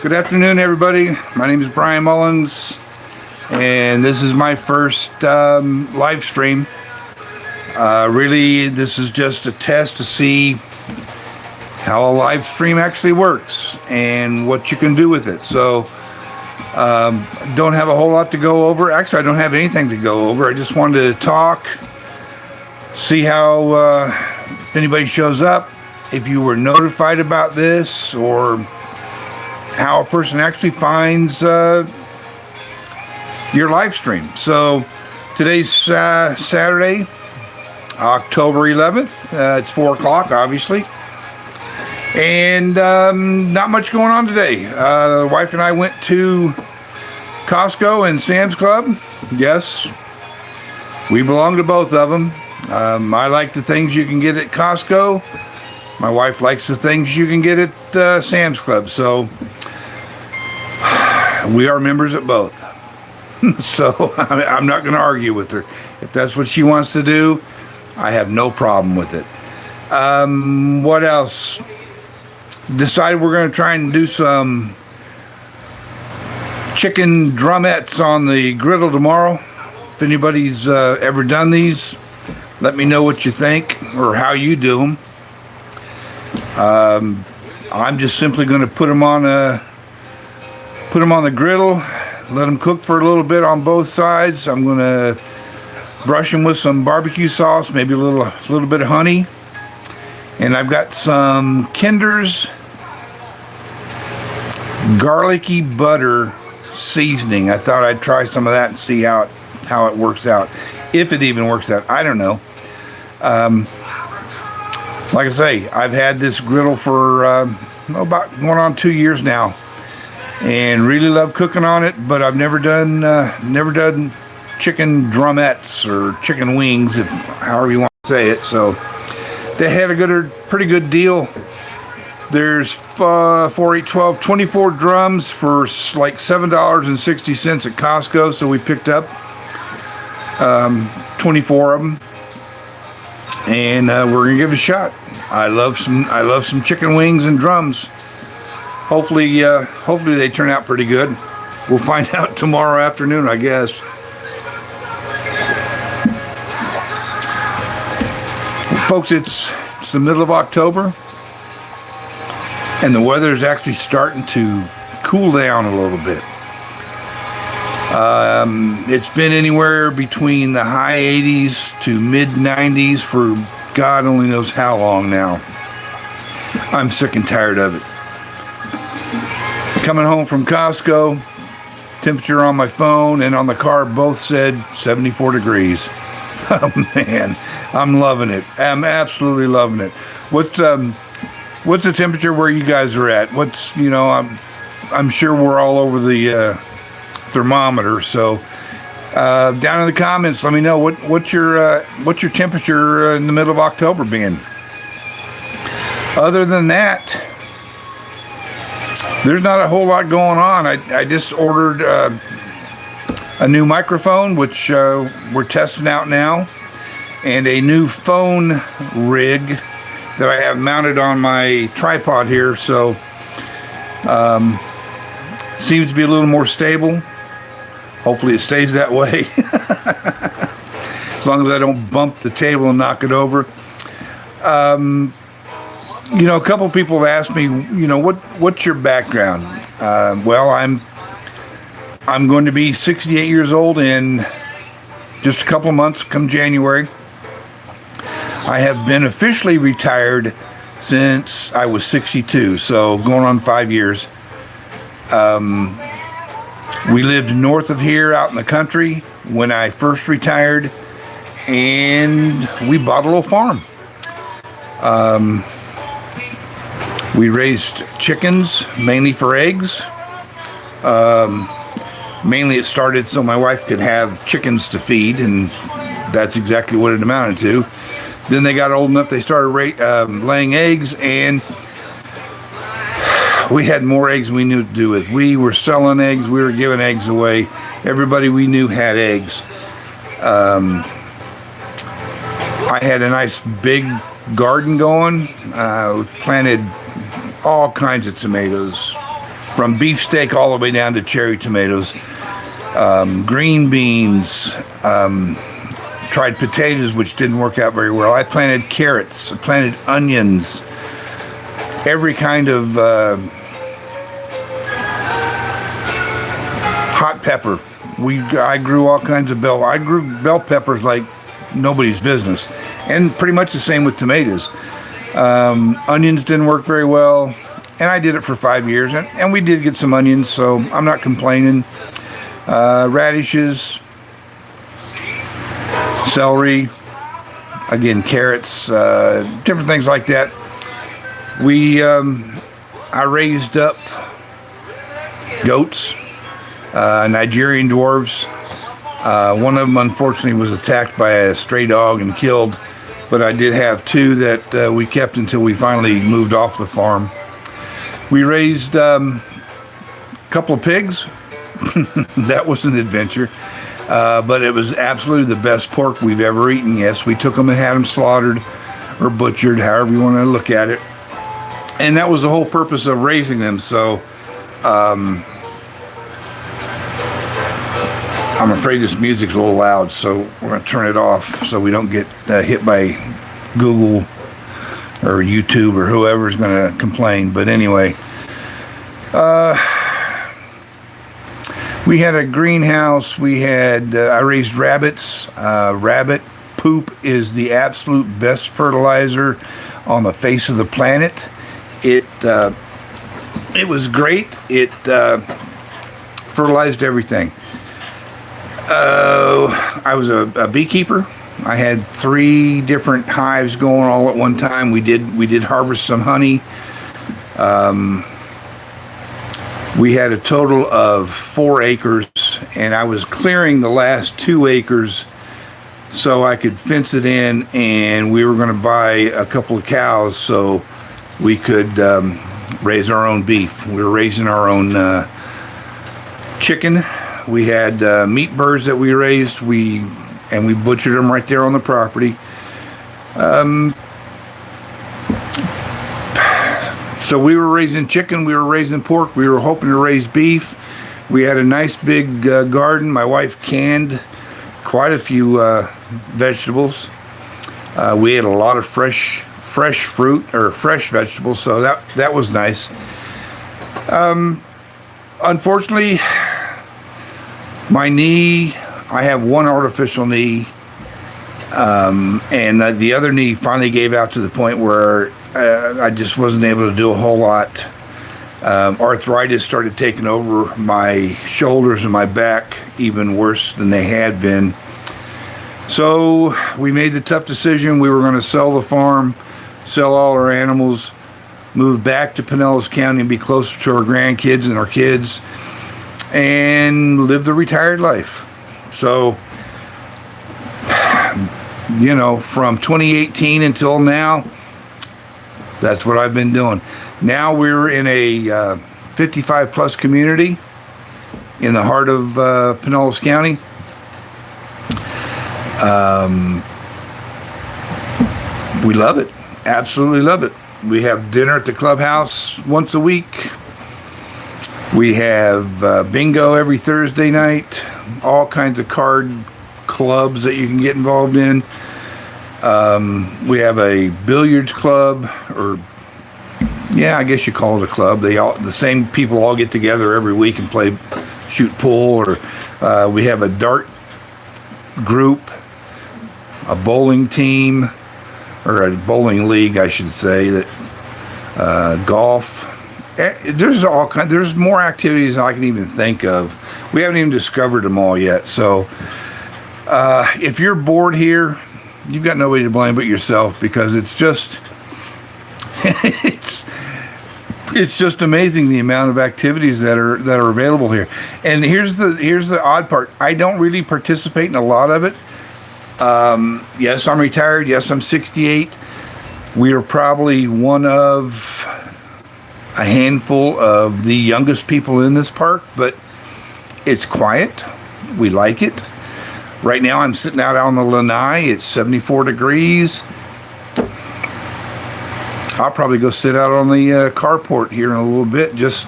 Good afternoon, everybody. My name is Brian Mullins, and this is my first live stream. Really, this is just a test to see how a live stream actually works and what you can do with it. So, don't have a whole lot to go over. Actually, I don't have anything to go over. I just wanted to talk, see how, if anybody shows up, if you were notified about this, or how a person actually finds your live stream. So today's Saturday, October 11th. It's 4 o'clock, obviously. And not much going on today. The wife and I went to Costco and Sam's Club. Yes, we belong to both of them. I like the things you can get at Costco. My wife likes the things you can get at Sam's Club. So we are members at both. So I'm not going to argue with her. If that's what she wants to do, I have no problem with it. What else? Decided we're going to try and do some chicken drumettes on the griddle tomorrow. If anybody's ever done these, let me know what you think or how you do them. I'm just simply going to put them on the griddle, let them cook for a little bit on both sides. I'm going to brush them with some barbecue sauce, maybe a little bit of honey. And I've got some Kinder's garlicky butter seasoning. I thought I'd try some of that and see how it works out. If it even works out, I don't know. Like I say, I've had this griddle for about going on 2 years now, and really love cooking on it. But I've never done chicken drumettes or chicken wings, however you want to say it. So they had a pretty good deal. There's 4, 8, 12, 24 drums for like $7.60 at Costco. So we picked up 24 of them, and we're gonna give it a shot. I love some chicken wings and drums. Hopefully they turn out pretty good. We'll find out tomorrow afternoon, I guess. Folks, it's the middle of October, and the weather is actually starting to cool down a little bit. It's been anywhere between the high 80s to mid 90s for God only knows how long now. I'm sick and tired of it. Coming home from Costco, temperature on my phone and on the car both said 74 degrees. Oh man, I'm loving it. I'm absolutely loving it. What's the temperature where you guys are at? I'm sure we're all over the thermometer. So down in the comments, let me know what's your temperature in the middle of October being. Other than that, there's not a whole lot going on. I just ordered a new microphone, which we're testing out now, and a new phone rig that I have mounted on my tripod here. So seems to be a little more stable. Hopefully it stays that way. As long as I don't bump the table and knock it over. A couple people have asked me, what's your background? Well, I'm going to be 68 years old in just a couple months, come January. I have been officially retired since I was 62, so going on 5 years. We lived north of here out in the country when I first retired, and we bought a little farm. We raised chickens, mainly for eggs. Mainly it started so my wife could have chickens to feed, and that's exactly what it amounted to. Then they got old enough, they started laying eggs, and we had more eggs than we knew what to do with. We were selling eggs, we were giving eggs away. Everybody we knew had eggs. I had a nice big garden going. We planted all kinds of tomatoes, from beefsteak all the way down to cherry tomatoes, green beans, tried potatoes, which didn't work out very well. I planted carrots, I planted onions, every kind of hot pepper. I grew all kinds of I grew bell peppers like nobody's business, and pretty much the same with tomatoes. Onions didn't work very well, and I did it for 5 years, and we did get some onions, so I'm not complaining. Radishes, celery, again carrots, different things like that. I raised up goats, Nigerian dwarves. One of them unfortunately was attacked by a stray dog and killed, but I did have 2 that we kept until we finally moved off the farm. We raised a couple of pigs. That was an adventure. But it was absolutely the best pork we've ever eaten. Yes, we took them and had them slaughtered or butchered, however you want to look at it. And that was the whole purpose of raising them. So I'm afraid this music's a little loud, so we're going to turn it off so we don't get hit by Google or YouTube or whoever's going to complain. But anyway, we had a greenhouse. We had I raised rabbits. Rabbit poop is the absolute best fertilizer on the face of the planet. It was great. It fertilized everything. I was a beekeeper. I had 3 different hives going all at one time. We did harvest some honey. We had a total of 4 acres, and I was clearing the last 2 acres so I could fence it in, and we were going to buy a couple of cows so we could raise our own beef. We were raising our own chicken. We had meat birds that we raised. We butchered them right there on the property. So we were raising chicken, we were raising pork, we were hoping to raise beef. We had a nice big garden. My wife canned quite a few vegetables. We had a lot of fresh fruit or fresh vegetables, so that was nice. Unfortunately, my knee, I have one artificial knee, and the other knee finally gave out to the point where I just wasn't able to do a whole lot. Arthritis started taking over my shoulders and my back even worse than they had been. So we made the tough decision. We were going to sell the farm, sell all our animals, move back to Pinellas County and be closer to our grandkids and our kids, and live the retired life. So, you know, from 2018 until now, that's what I've been doing. Now we're in a 55 plus community in the heart of Pinellas County. We love it. Absolutely love it. We have dinner at the clubhouse once a week. We have bingo every Thursday night. All kinds of card clubs that you can get involved in. We have a billiards club, or yeah, I guess you call it a club. The same people all get together every week and play, shoot pool, or we have a dart group, a bowling team, or a bowling league, I should say, that golf. There's more activities than I can even think of. We haven't even discovered them all yet. So if you're bored here, you've got nobody to blame but yourself, because it's just it's just amazing the amount of activities that are available here. And here's the odd part. I don't really participate in a lot of it. Yes, I'm retired. Yes, I'm 68. We are probably one of a handful of the youngest people in this park, but it's quiet. We like it. Right now I'm sitting out on the lanai. It's 74 degrees. I'll probably go sit out on the carport here in a little bit, just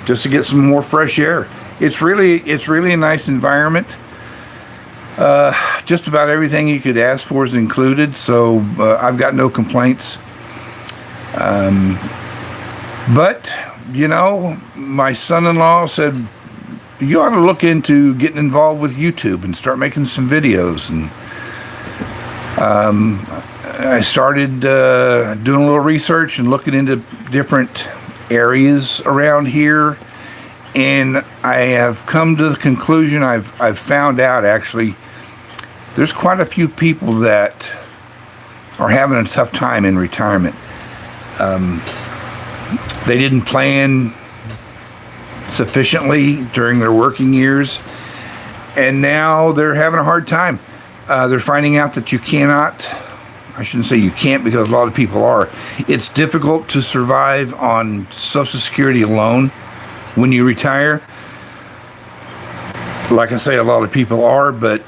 just to get some more fresh air. It's really a nice environment. Just about everything you could ask for is included, so I've got no complaints. But you know, my son-in-law said you ought to look into getting involved with YouTube and start making some videos. And I started doing a little research and looking into different areas around here, and I have come to the conclusion, I've found out actually there's quite a few people that are having a tough time in retirement. They didn't plan sufficiently during their working years, and now they're having a hard time. They're finding out that you cannot, I shouldn't say you can't, because a lot of people are. It's difficult to survive on Social Security alone when you retire. Like I say, a lot of people are, but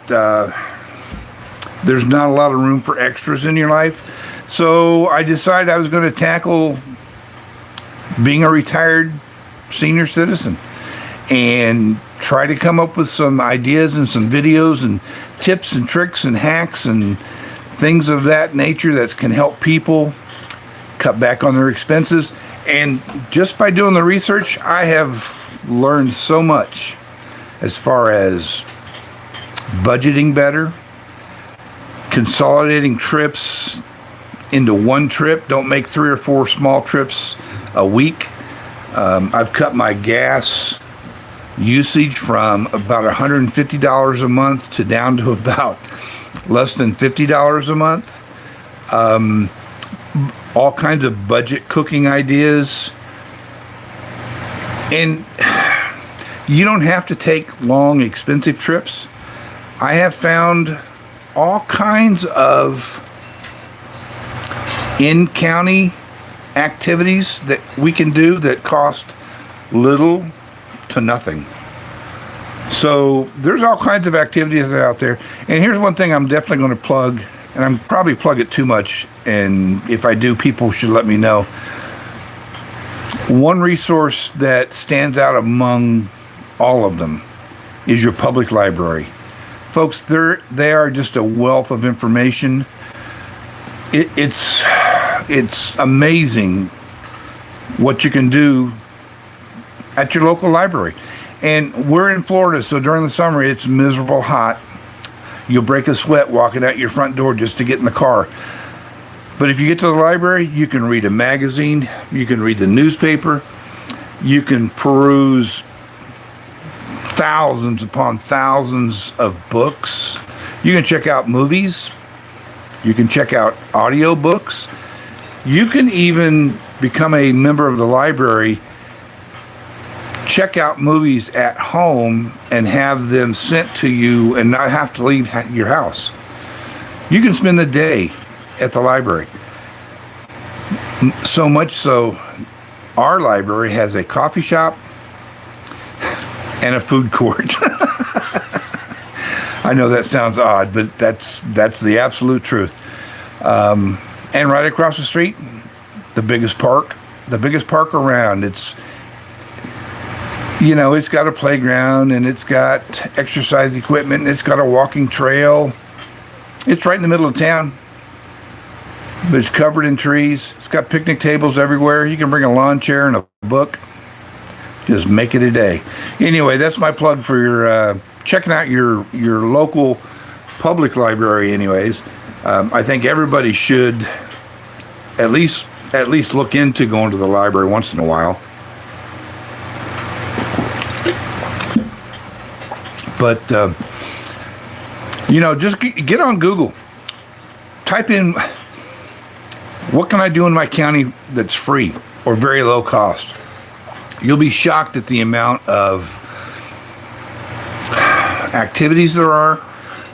there's not a lot of room for extras in your life. So I decided I was going to tackle being a retired senior citizen and try to come up with some ideas and some videos and tips and tricks and hacks and things of that nature that can help people cut back on their expenses. And just by doing the research, I have learned so much as far as budgeting better, consolidating trips into one trip. Don't make 3 or 4 small trips a week. I've cut my gas usage from about $150 a month to down to about less than $50 a month. All kinds of budget cooking ideas. And you don't have to take long, expensive trips. I have found all kinds of in-county activities that we can do that cost little to nothing. So there's all kinds of activities out there. And here's one thing I'm definitely going to plug, and I'm probably plug it too much, and if I do, people should let me know. One resource that stands out among all of them is your public library. Folks, they are just a wealth of information. It's amazing what you can do at your local library. And we're in Florida, so during the summer it's miserable hot. You'll break a sweat walking out your front door just to get in the car. But if you get to the library, you can read a magazine, you can read the newspaper, you can peruse thousands upon thousands of books. You can check out movies. You can check out audiobooks. You can even become a member of the library, check out movies at home, and have them sent to you and not have to leave your house. You can spend the day at the library. So much so, our library has a coffee shop and a food court. I know that sounds odd, but that's the absolute truth. And right across the street, the biggest park around. It's got a playground, and it's got exercise equipment, and it's got a walking trail. It's right in the middle of town, but it's covered in trees. It's got picnic tables everywhere. You can bring a lawn chair and a book. Just make it a day. Anyway, that's my plug for your checking out your local public library. Anyways, I think everybody should at least look into going to the library once in a while. But just get on Google. Type in, what can I do in my county that's free or very low cost? You'll be shocked at the amount of activities there are,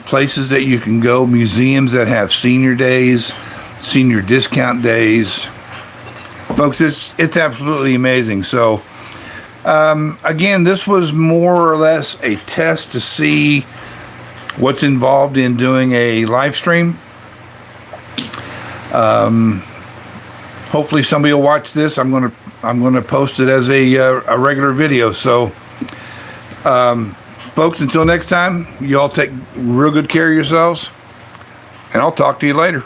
places that you can go, museums that have senior days, senior discount days. Folks, it's absolutely amazing. So, again, this was more or less a test to see what's involved in doing a live stream. hopefully somebody will watch this. I'm gonna post it as a regular video. So, folks, until next time, you all take real good care of yourselves, and I'll talk to you later.